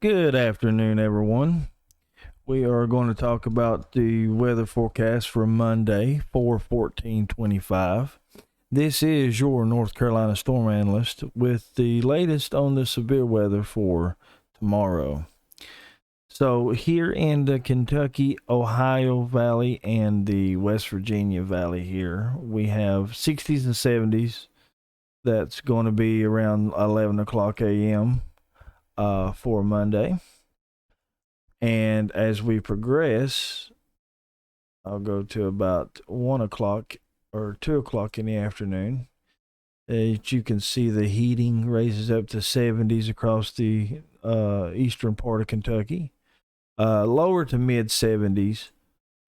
Good afternoon, everyone. We are going to talk about the weather forecast for Monday, 4/14/25. This is your North Carolina storm analyst with the latest on the severe weather for tomorrow. So, here in the Kentucky, Ohio Valley, and the West Virginia Valley, here we have 60s and 70s. That's going to be around 11 o'clock a.m. For Monday. And as we progress, I'll go to about 1 o'clock or 2 o'clock in the afternoon. You can see the heating raises up to 70s across the eastern part of Kentucky, lower to mid 70s.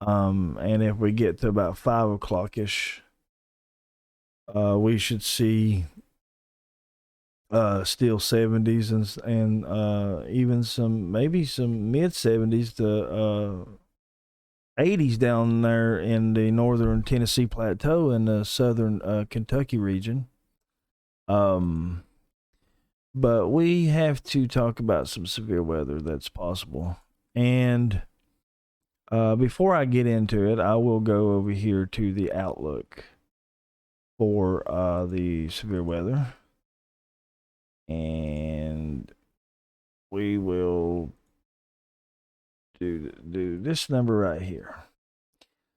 And if we get to about 5 o'clock ish, we should see still 70s and even some maybe some mid 70s to 80s down there in the northern Tennessee Plateau and the southern Kentucky region. But we have to talk about some severe weather that's possible. And before I get into it, I will go over here to the outlook for the severe weather. And we will do this number right here.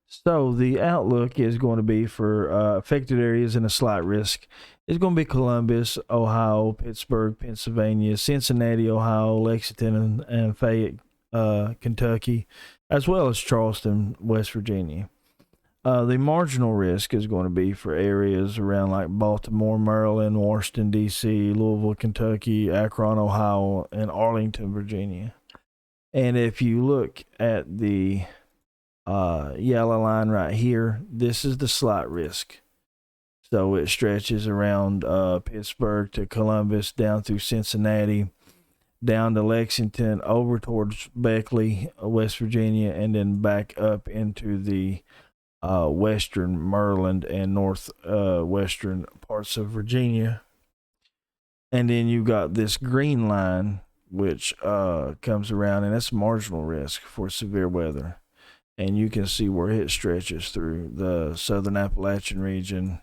So the outlook is going to be for affected areas and a slight risk. It's going to be Columbus, Ohio, Pittsburgh, Pennsylvania, Cincinnati, Ohio, Lexington, and Fayette, Kentucky, as well as Charleston, West Virginia. The marginal risk is going to be for areas around like Baltimore, Maryland, Washington, D.C., Louisville, Kentucky, Akron, Ohio, and Arlington, Virginia. And if you look at the yellow line right here, this is the slight risk. So it stretches around Pittsburgh to Columbus, down through Cincinnati, down to Lexington, over towards Beckley, West Virginia, and then back up into the western Maryland and northwestern parts of Virginia. And then you got this green line, which comes around, and that's marginal risk for severe weather. And you can see where it stretches through the southern Appalachian region,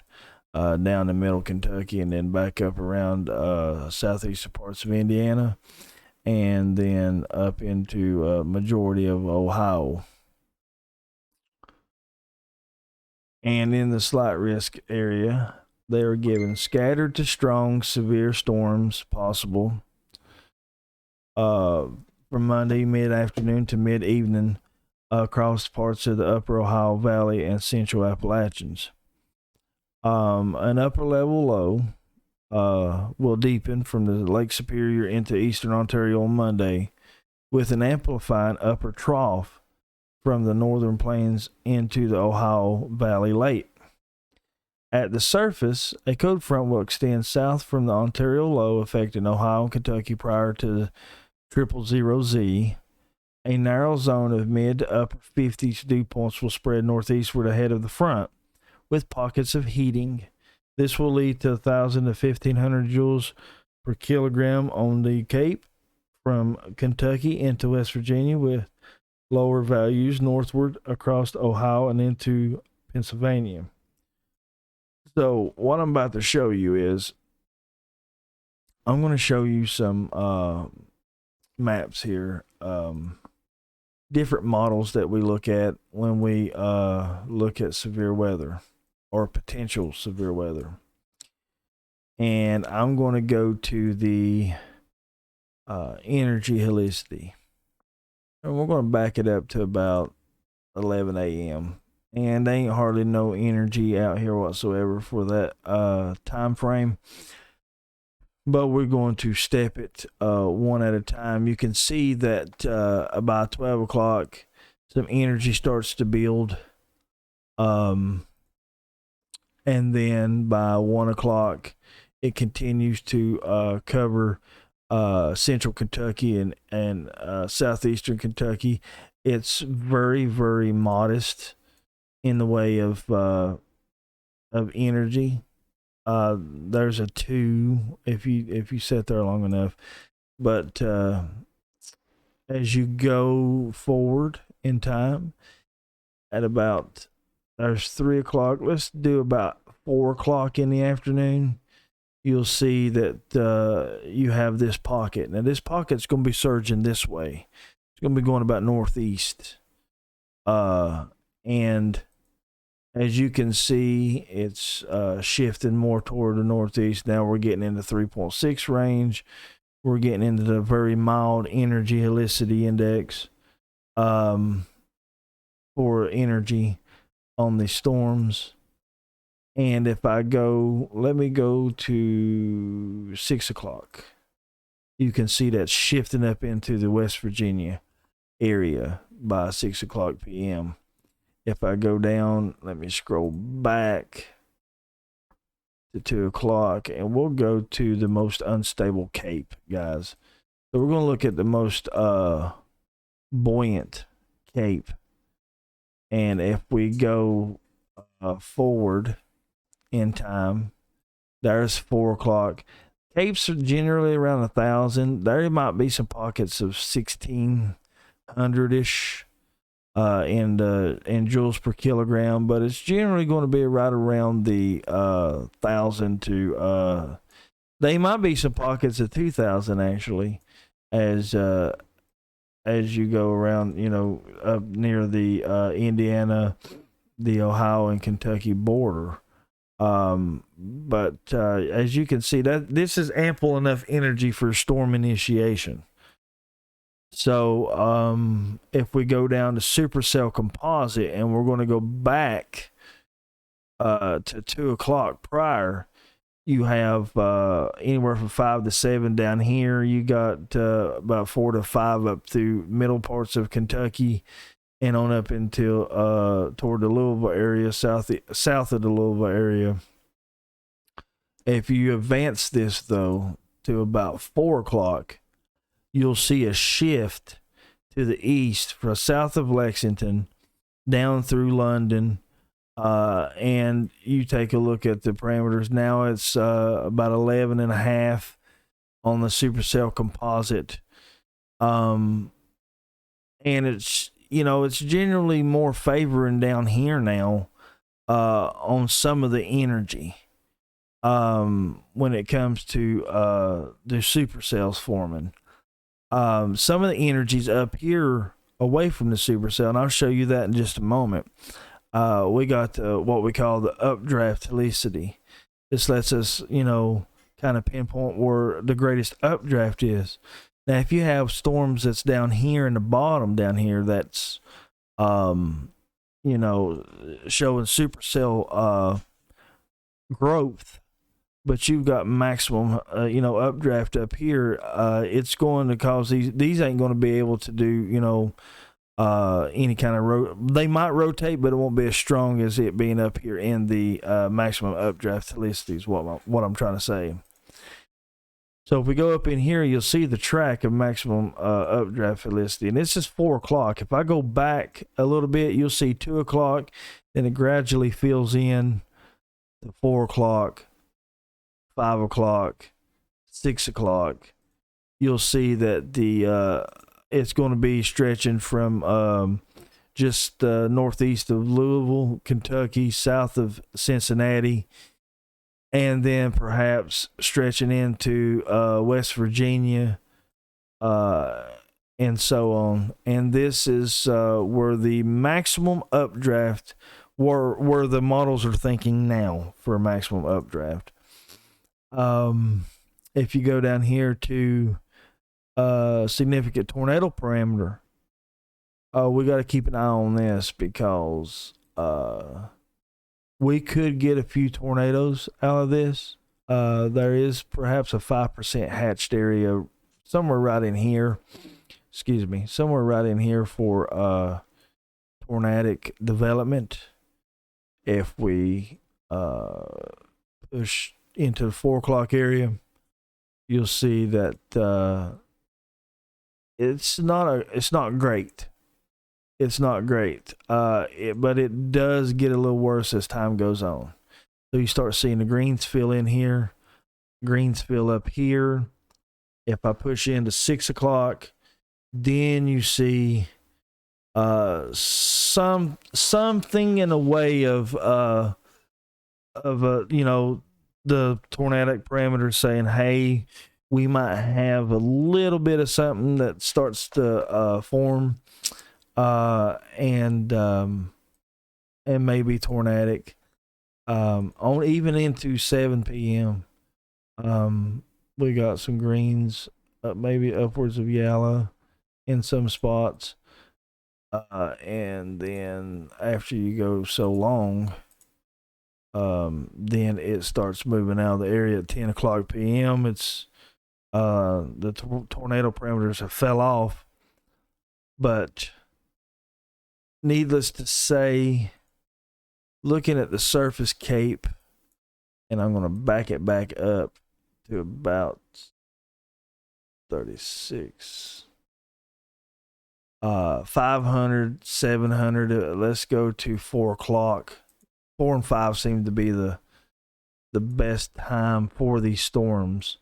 down to middle Kentucky, and then back up around southeastern parts of Indiana, and then up into majority of Ohio. And in the slight risk area, they are given scattered to strong severe storms possible from Monday mid-afternoon to mid-evening across parts of the upper Ohio Valley and central Appalachians. An upper level low will deepen from the Lake Superior into eastern Ontario on Monday, with an amplifying upper trough from the northern plains into the Ohio Valley late. At the surface, a cold front will extend south from the Ontario low, affecting Ohio and Kentucky prior to 000Z. A narrow zone of mid to upper 50s dew points will spread northeastward ahead of the front, with pockets of heating. This will lead to 1,000 to 1,500 joules per kilogram on the Cape from Kentucky into West Virginia, with lower values northward across Ohio and into Pennsylvania. So what I'm about to show you is I'm going to show you some maps here, different models that we look at when we look at severe weather or potential severe weather. And I'm going to go to the energy helicity. And we're going to back it up to about 11 a.m. And there ain't hardly no energy out here whatsoever for that time frame. But we're going to step it one at a time. You can see that about 12 o'clock, some energy starts to build. And then by 1 o'clock, it continues to cover central Kentucky and southeastern Kentucky. It's very, very modest in the way of energy. There's a 2 if you sit there long enough, but as you go forward in time, at about, there's 3 o'clock. Let's do about 4 o'clock in the afternoon. You'll see that you have this pocket. Now, this pocket's going to be surging this way. It's going to be going about northeast. And as you can see, it's shifting more toward the northeast. Now we're getting into 3.6 range. We're getting into the very mild energy helicity index for energy on the storms. And if I go, let me go to 6 o'clock. You can see that shifting up into the West Virginia area by 6 o'clock p.m. If I go down, let me scroll back to 2 o'clock, and we'll go to the most unstable Cape, guys. So we're going to look at the most buoyant Cape. And if we go forward in time, there's 4 o'clock. Capes are generally around 1,000. There might be some pockets of 1,600-ish in joules per kilogram, but it's generally going to be right around the 1,000 to they might be some pockets of 2,000 actually, as you go around, up near the Indiana, the Ohio and Kentucky border. But as you can see, that this is ample enough energy for storm initiation. So if we go down to supercell composite, and we're going to go back to 2 o'clock prior, you have anywhere from 5 to 7 down here. You got about 4 to 5 up through middle parts of Kentucky, and on up until toward the Louisville area, south of the Louisville area. If you advance this though to about 4 o'clock, you'll see a shift to the east from south of Lexington down through London. And you take a look at the parameters. Now it's about 11.5 on the supercell composite. And it's, it's generally more favoring down here now on some of the energy when it comes to the supercells forming. Some of the energies up here away from the supercell, and I'll show you that in just a moment. We got what we call the updraft helicity. This lets us, kind of pinpoint where the greatest updraft is. Now, if you have storms that's down here in the bottom down here, that's, showing supercell growth, but you've got maximum, updraft up here, it's going to cause these ain't going to be able to do, any kind of they might rotate, but it won't be as strong as it being up here in the maximum updraft helicity is what I'm trying to say. So if we go up in here, you'll see the track of maximum updraft helicity, and this is 4 o'clock. If I go back a little bit, you'll see 2 o'clock, then it gradually fills in to 4 o'clock, 5 o'clock, 6 o'clock. You'll see that it's going to be stretching from just northeast of Louisville, Kentucky, south of Cincinnati, and then perhaps stretching into West Virginia, and so on. And this is where the maximum updraft, where the models are thinking now for maximum updraft. If you go down here to significant tornado parameter, we got to keep an eye on this because we could get a few tornadoes out of this. There is perhaps a 5% hatched area somewhere right in here. Somewhere right in here for tornadic development. If we push into the 4 o'clock area, you'll see that it's not great. It's not great, but it does get a little worse as time goes on. So you start seeing the greens fill in here, greens fill up here. If I push into 6 o'clock, Then you see something in the way of the tornadic parameters saying, hey, we might have a little bit of something that starts to form, and maybe tornadic on even into 7 p.m. We got some greens, maybe upwards of yellow in some spots, and then after you go so long, then it starts moving out of the area at 10 o'clock p.m. It's the tornado parameters have fell off, but needless to say, looking at the surface cape, and I'm going to back it back up to about 36, 500, 700. Let's go to 4 o'clock. 4 and 5 seem to be the best time for these storms.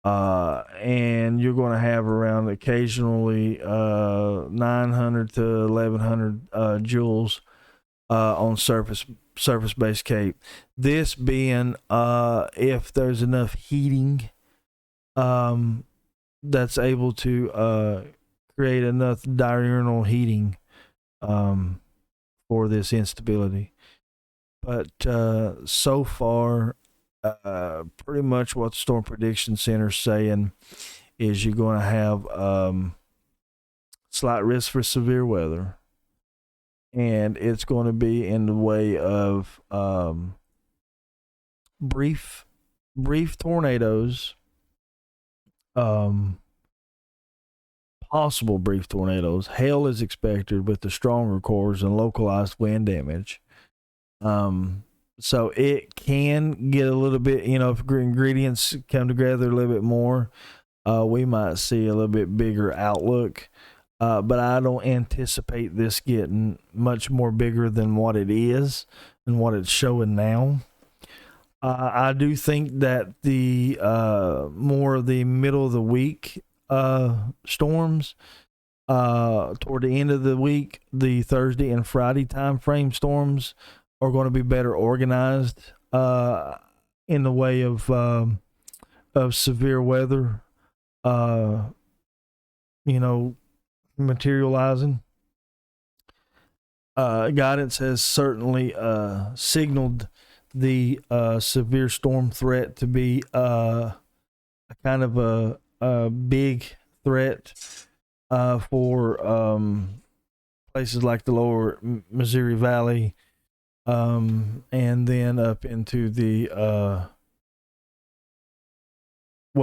And you're going to have around occasionally 900 to 1100 joules on surface base cape. This being if there's enough heating that's able to create enough diurnal heating for this instability. But so far, pretty much what the Storm Prediction Center is saying is you're going to have slight risk for severe weather, and it's going to be in the way of brief tornadoes, possible brief tornadoes. Hail is expected with the stronger cores and localized wind damage. So it can get a little bit, if ingredients come together a little bit more, we might see a little bit bigger outlook. But I don't anticipate this getting much more bigger than what it is and what it's showing now. I do think that the more of the middle of the week storms, toward the end of the week, the Thursday and Friday time frame storms are going to be better organized in the way of severe weather, materializing. Guidance has certainly signaled the severe storm threat to be a kind of a big threat for places like the lower Missouri Valley, and then up into the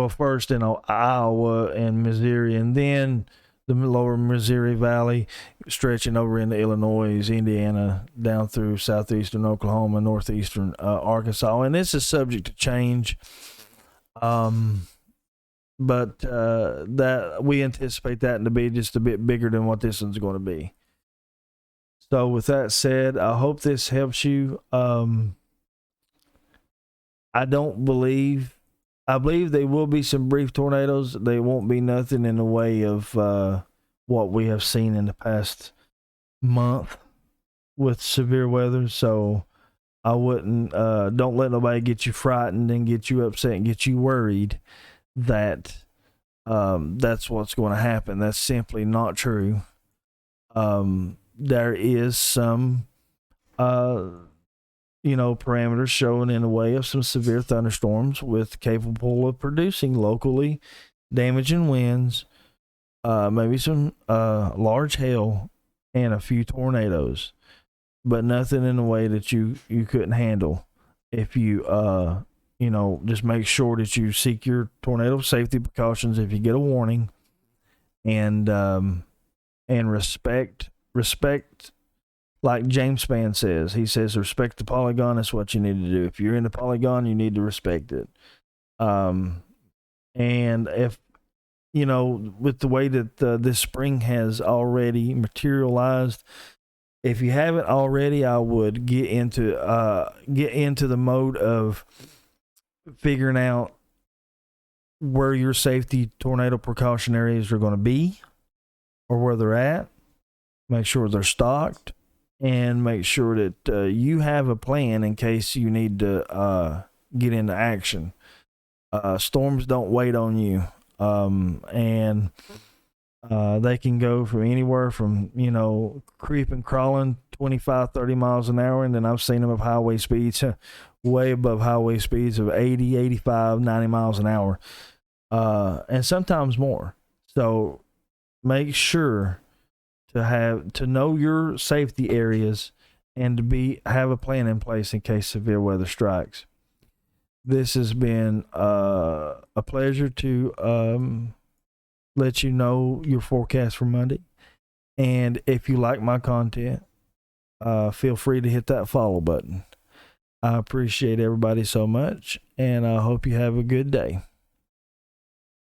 first in Iowa and Missouri, and then the lower Missouri Valley stretching over into Illinois, Indiana, down through southeastern Oklahoma, northeastern Arkansas. And this is subject to change, but that we anticipate that to be just a bit bigger than what this one's going to be. So with that said, I hope this helps you. I believe there will be some brief tornadoes. They won't be nothing in the way of what we have seen in the past month with severe weather. So I wouldn't, don't let nobody get you frightened and get you upset and get you worried that that's what's going to happen. That's simply not true. There is some parameters showing in the way of some severe thunderstorms with capable of producing locally damaging winds, maybe some large hail, and a few tornadoes, but nothing in the way that you couldn't handle if you just make sure that you seek your tornado safety precautions if you get a warning, and respect. Like James Spann says, he says, respect the polygon. That's what you need to do. If you're in the polygon, you need to respect it. And if, with the way that this spring has already materialized, if you haven't already, I would get into the mode of figuring out where your safety tornado precaution areas are going to be. or where they're at, make sure they're stocked, and make sure that you have a plan in case you need to get into action. Storms don't wait on you, and they can go from anywhere from, creeping, crawling 25, 30 miles an hour, and then I've seen them of highway speeds way above highway speeds of 80, 85, 90 miles an hour, and sometimes more. So make sure to know your safety areas and to have a plan in place in case severe weather strikes. This has been a pleasure to let you know your forecast for Monday. And if you like my content, feel free to hit that follow button. I appreciate everybody so much, and I hope you have a good day.